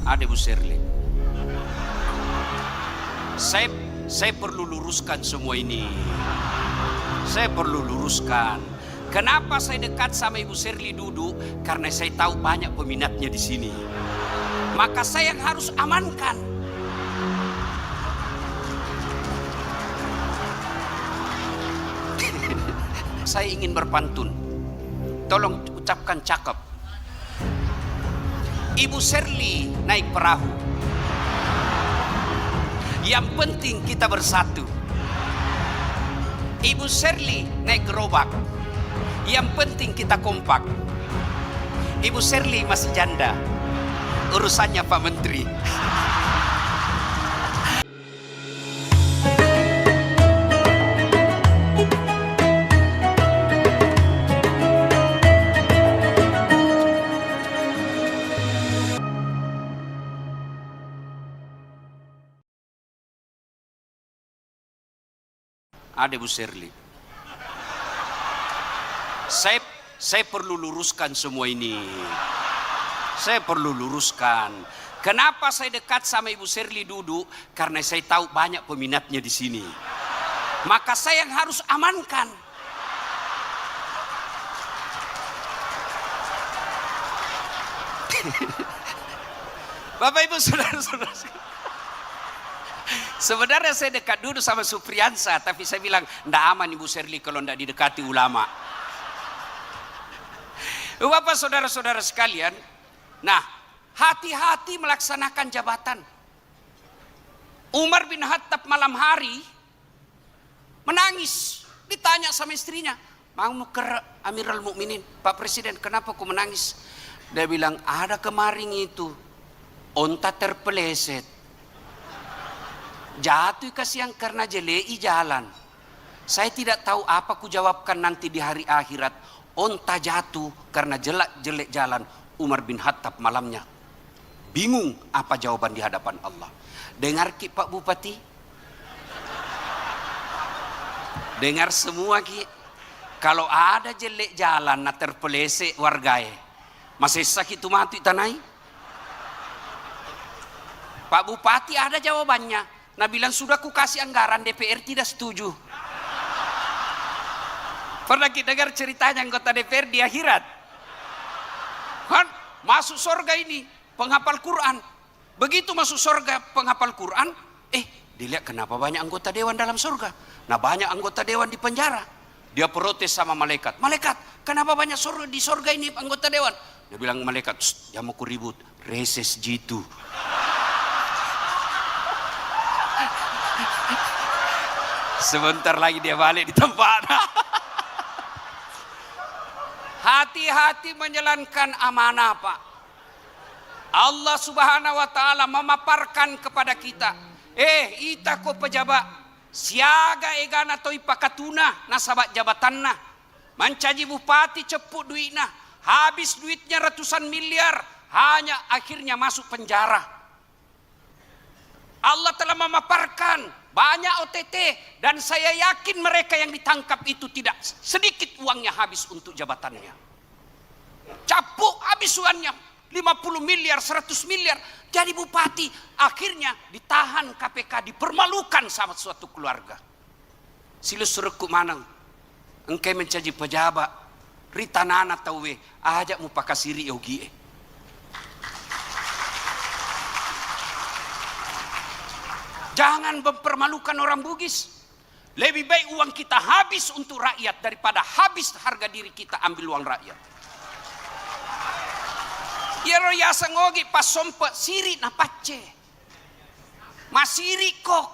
Ada Bu Sherly. Saya perlu luruskan semua ini. Saya perlu luruskan. Kenapa saya dekat sama Ibu Sherly duduk? Karena saya tahu banyak peminatnya di sini. Maka saya yang harus amankan. Saya ingin berpantun. Tolong ucapkan cakep. Ibu Sherly naik perahu. Yang penting kita bersatu. Ibu Sherly naik gerobak. Yang penting kita kompak. Ibu Sherly masih janda. Urusannya Pak Menteri. Ada Bu Sherly. Saya perlu luruskan semua ini. Saya perlu luruskan. Kenapa saya dekat sama Ibu Sherly duduk? Karena saya tahu banyak peminatnya di sini. Maka saya yang harus amankan. Bapak Ibu saudara-saudara, sebenarnya saya dekat dulu sama Supriyansa, tapi saya bilang ndak aman Ibu Sherly kalau ndak didekati ulama. Bapak saudara-saudara sekalian, nah hati-hati melaksanakan jabatan. Umar bin Khattab malam hari menangis, ditanya sama istrinya, "Mau ke Amirul Mukminin, Pak Presiden, kenapa kau menangis?" Dia bilang, "Ada kemarin itu onta terpeleset. Jatuh kasihan karena jelei jalan. Saya tidak tahu apa ku jawabkan nanti di hari akhirat. Onta jatuh karena jelek jalan." Umar bin Khattab malamnya bingung apa jawaban di hadapan Allah. Dengar Ki Pak Bupati? Dengar semua Ki. Kalau ada jelek jalan na terpelesek wargae, masih sakit mati tanai? Pak Bupati ada jawabannya. Nah bilang sudah ku kasih anggaran, DPR tidak setuju. Pernah kita dengar ceritanya anggota DPR di akhirat? Kan masuk surga ini penghafal Quran. Begitu masuk surga penghafal Quran, dilihat kenapa banyak anggota dewan dalam surga. Nah banyak anggota dewan di penjara. Dia protes sama malaikat. "Malaikat, kenapa banyak di surga ini anggota dewan?" Dia bilang malaikat, "Jangan mau ribut, reses jitu." Sebentar lagi dia balik di tempat. Hati-hati menjalankan amanah Pak. Allah Subhanahu wa taala memaparkan kepada kita, ita ko pejabat siaga egana toi pakatuna nasabat jabatanna. Mencaji bupati cepuk duitnya, habis duitnya ratusan miliar, hanya akhirnya masuk penjara. Allah telah memaparkan banyak OTT, dan saya yakin mereka yang ditangkap itu tidak sedikit uangnya habis untuk jabatannya. Capuk habis uangnya 50 miliar, 100 miliar. Jadi bupati akhirnya ditahan KPK, dipermalukan sama suatu keluarga. Silus suruhku manang, engkau mencaji pejabat, ritanana tawe, ajak mu pakasiri yogi. Jangan mempermalukan orang Bugis. Lebih baik uang kita habis untuk rakyat daripada habis harga diri kita ambil uang rakyat. Yero yasa ngogi pas sompet siri na pace. Masiri kok.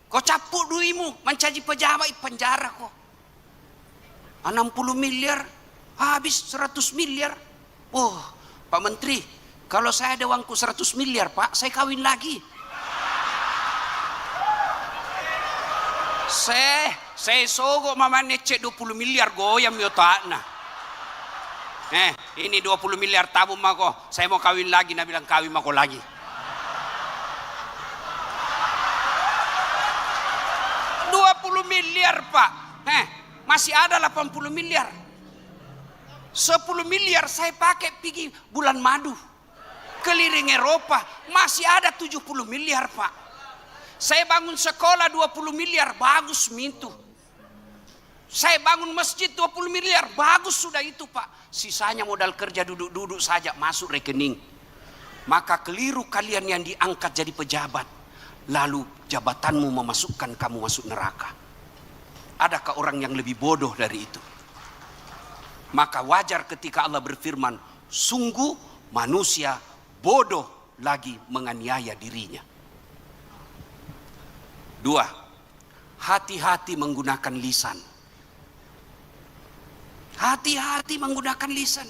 Kau capuk duimu mencaji pejabat penjara kok. 60 miliar habis 100 miliar. Oh, Pak Menteri, kalau saya ada uangku 100 miliar Pak, saya kawin lagi. Saya sogo mama necek 20 miliar goyam yotakna. Ini 20 miliar tabung mako. Saya mau kawin lagi, nah bilang kawin mako lagi. miliar Pak. Masih ada 80 miliar. 10 miliar saya pakai pergi bulan madu. Keliling Eropa masih ada 70 miliar Pak. Saya bangun sekolah 20 miliar, bagus mintu. Saya bangun masjid 20 miliar, bagus sudah itu Pak. Sisanya modal kerja duduk-duduk saja masuk rekening. Maka keliru kalian yang diangkat jadi pejabat. Lalu jabatanmu memasukkan kamu masuk neraka. Adakah orang yang lebih bodoh dari itu? Maka wajar ketika Allah berfirman, sungguh manusia bodoh lagi menganiaya dirinya. 2. Hati-hati menggunakan lisan. Hati-hati menggunakan lisan.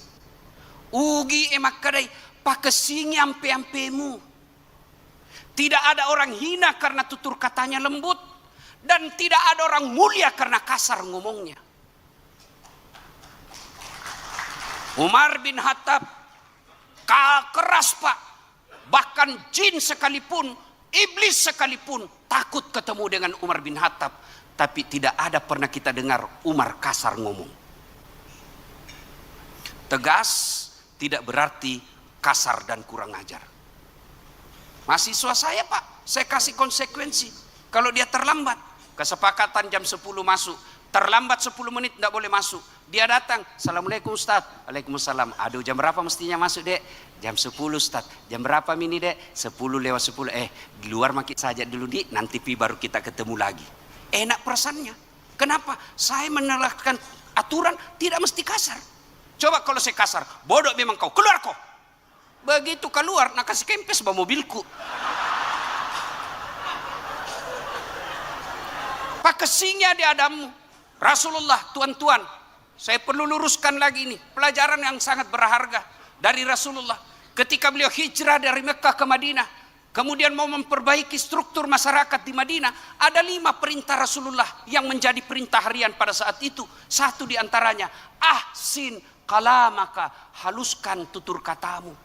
Ugi emak kadai pakesingi ampe-ampemu. Tidak ada orang hina karena tutur katanya lembut, dan tidak ada orang mulia karena kasar ngomongnya. Umar bin Khattab keras Pak. Bahkan jin sekalipun, iblis sekalipun takut ketemu dengan Umar bin Khattab. Tapi tidak ada pernah kita dengar Umar kasar ngomong. Tegas tidak berarti kasar dan kurang ajar. Mahasiswa saya Pak, saya kasih konsekuensi. Kalau dia terlambat, kesepakatan jam 10 masuk. Terlambat 10 menit tidak boleh masuk. Dia datang, Assalamualaikum Ustaz. Waalaikumsalam. Aduh, jam berapa mestinya masuk dek? Jam 10 Ustaz. Jam berapa mini dek? 10 lewat 10. Di luar makin saja dulu dik, nanti baru kita ketemu lagi. Enak perasaannya. Kenapa? Saya menerapkan aturan tidak mesti kasar. Coba kalau saya kasar, bodoh memang kau, keluar kau. Begitu keluar, nak kasih kempes bawa mobilku. Pakesinya di Adamu. Rasulullah, tuan-tuan, saya perlu luruskan lagi ini pelajaran yang sangat berharga dari Rasulullah. Ketika beliau hijrah dari Mekah ke Madinah, kemudian mau memperbaiki struktur masyarakat di Madinah, ada 5 perintah Rasulullah yang menjadi perintah harian pada saat itu. Satu di antaranya, ahsin kalamaka, haluskan tutur katamu.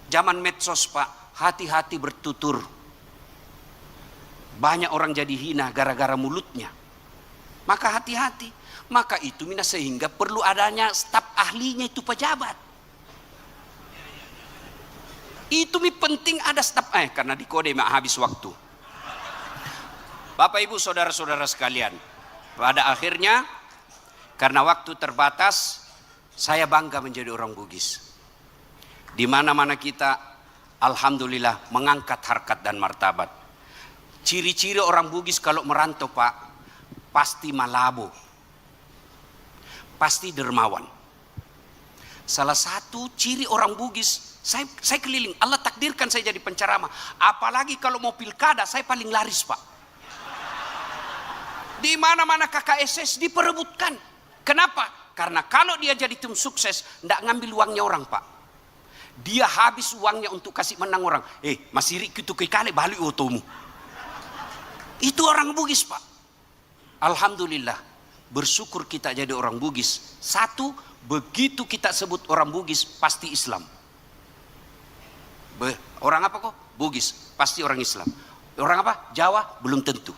Zaman medsos Pak, hati-hati bertutur. Banyak orang jadi hina gara-gara mulutnya. Maka hati-hati. Maka itu sehingga perlu adanya staf ahlinya itu pejabat. Itu penting ada staf karena di kode habis waktu. Bapak Ibu saudara-saudara sekalian, pada akhirnya karena waktu terbatas, saya bangga menjadi orang Bugis. Di mana-mana kita alhamdulillah mengangkat harkat dan martabat. Ciri-ciri orang Bugis kalau merantau Pak, pasti malabo, pasti dermawan. Salah satu ciri orang Bugis, saya keliling, Allah takdirkan saya jadi penceramah. Apalagi kalau mau pilkada, saya paling laris Pak. Di mana-mana KKSS diperebutkan. Kenapa? Karena kalau dia jadi tim sukses, tidak ngambil uangnya orang Pak. Dia habis uangnya untuk kasih menang orang. Masih itu kekali balik otomu. Itu orang Bugis Pak. Alhamdulillah, bersyukur kita jadi orang Bugis. Satu, begitu kita sebut orang Bugis pasti Islam. Orang apa kok? Bugis, pasti orang Islam. Orang apa? Jawa, belum tentu.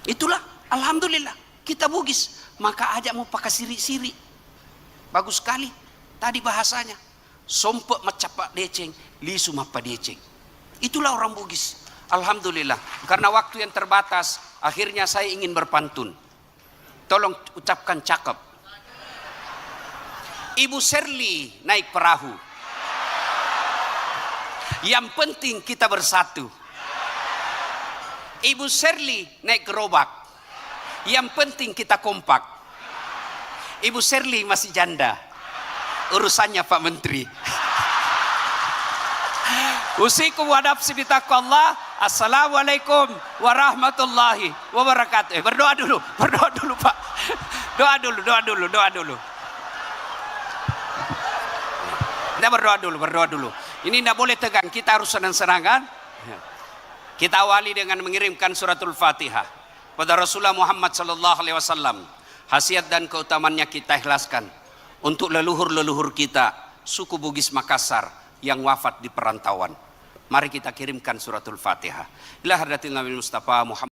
Itulah, alhamdulillah, kita Bugis. Maka ajak mau pakai siri-siri. Bagus sekali. Tadi bahasanya, sompek macapak deceng, lisu mapa deceng. Itulah orang Bugis. Alhamdulillah, karena waktu yang terbatas, akhirnya saya ingin berpantun. Tolong ucapkan cakep. Ibu Serli naik perahu. Yang penting kita bersatu. Ibu Serli naik gerobak. Yang penting kita kompak. Ibu Serli masih janda. Urusannya Pak Menteri. Usikum wa nafsi bitaqwallah. Assalamualaikum warahmatullahi wabarakatuh. Berdoa dulu Pak. Doa dulu. Kita berdoa dulu. Ini tidak boleh tegang, kita harus senang-senangan. Kita awali dengan mengirimkan suratul Fatihah pada Rasulullah Muhammad sallallahu alaihi wasallam. Khasiat dan keutamannya kita ikhlaskan untuk leluhur-leluhur kita, suku Bugis Makassar yang wafat di perantauan. Mari kita kirimkan suratul Fatihah. Ila hadratil Nabi Mustafa Muhammad.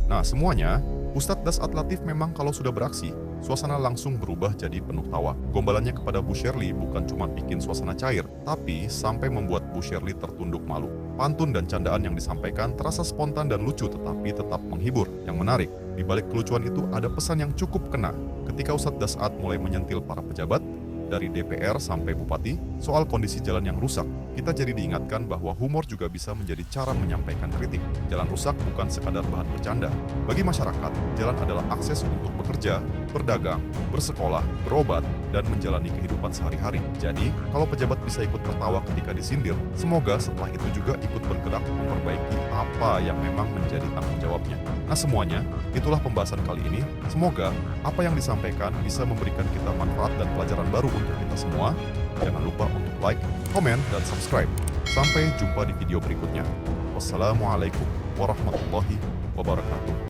Nah, semuanya Ustadz Dasat Latif memang kalau sudah beraksi, suasana langsung berubah jadi penuh tawa. Gombalannya kepada Bu Shirley bukan cuma bikin suasana cair, tapi sampai membuat Bu Shirley tertunduk malu. Pantun dan candaan yang disampaikan terasa spontan dan lucu tetapi tetap menghibur. Yang menarik, di balik kelucuan itu ada pesan yang cukup kena. Ketika Ustadz Dasat mulai menyentil para pejabat, dari DPR sampai bupati, soal kondisi jalan yang rusak, kita jadi diingatkan bahwa humor juga bisa menjadi cara menyampaikan kritik. Jalan rusak bukan sekadar bahan bercanda. Bagi masyarakat, jalan adalah akses untuk bekerja, berdagang, bersekolah, berobat, dan menjalani kehidupan sehari-hari. Jadi, kalau pejabat bisa ikut tertawa ketika disindir, semoga setelah itu juga ikut bergerak memperbaiki apa yang memang menjadi tanggung jawabnya. Nah semuanya, itulah pembahasan kali ini. Semoga apa yang disampaikan bisa memberikan kita manfaat dan pelajaran baru untuk kita semua. Jangan lupa untuk like, komen, dan subscribe. Sampai jumpa di video berikutnya. Wassalamualaikum warahmatullahi wabarakatuh.